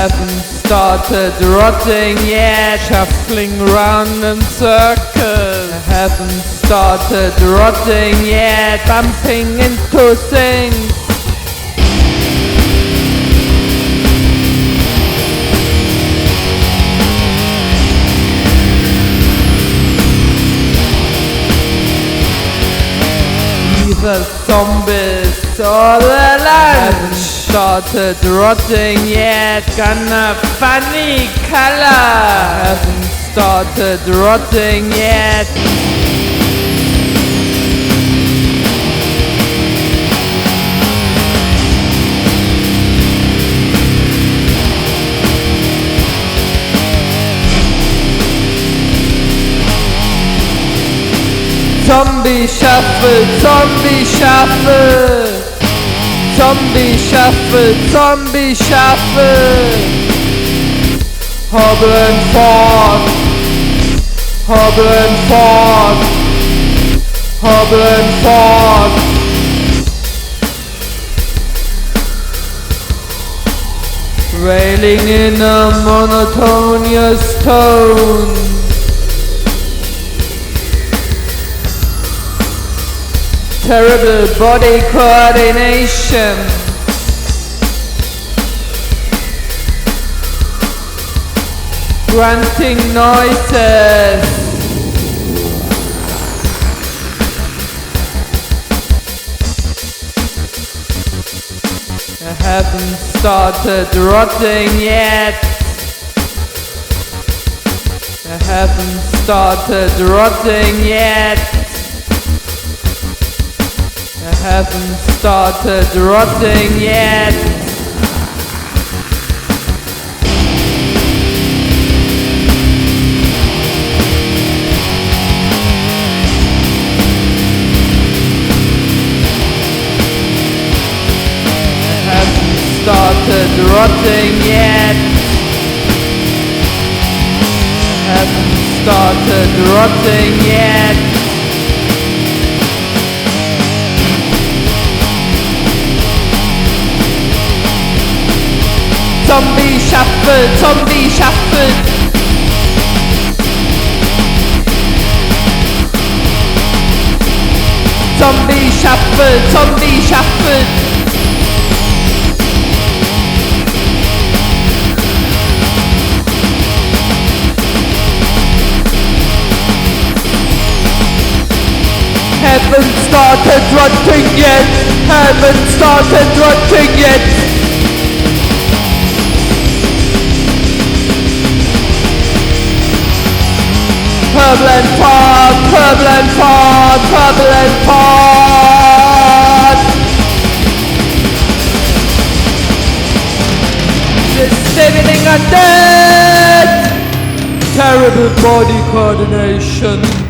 Haven't started rotting yet, shuffling round in circles. Haven't started rotting yet, bumping into things. Either zombies or the lunch. Started rotting yet, gonna funny color. Haven't started rotting yet. Zombie shuffle, zombie shuffle. Zombie shuffle, zombie shuffle. Hobble and forth, hobble and forth, hobble and forth. Wailing in a monotonous tone. Terrible body coordination. Grunting noises. I haven't started rotting yet. I haven't started rotting yet. I haven't started rotting yet. I haven't started rotting yet. I haven't started rotting yet. Zombie shuffle, zombie shuffle. Zombie shuffle, zombie shuffle. Haven't started rotting yet. Haven't started rotting yet. Purple and fart, purple and fart, purple and fart. Just living undead. Terrible body coordination.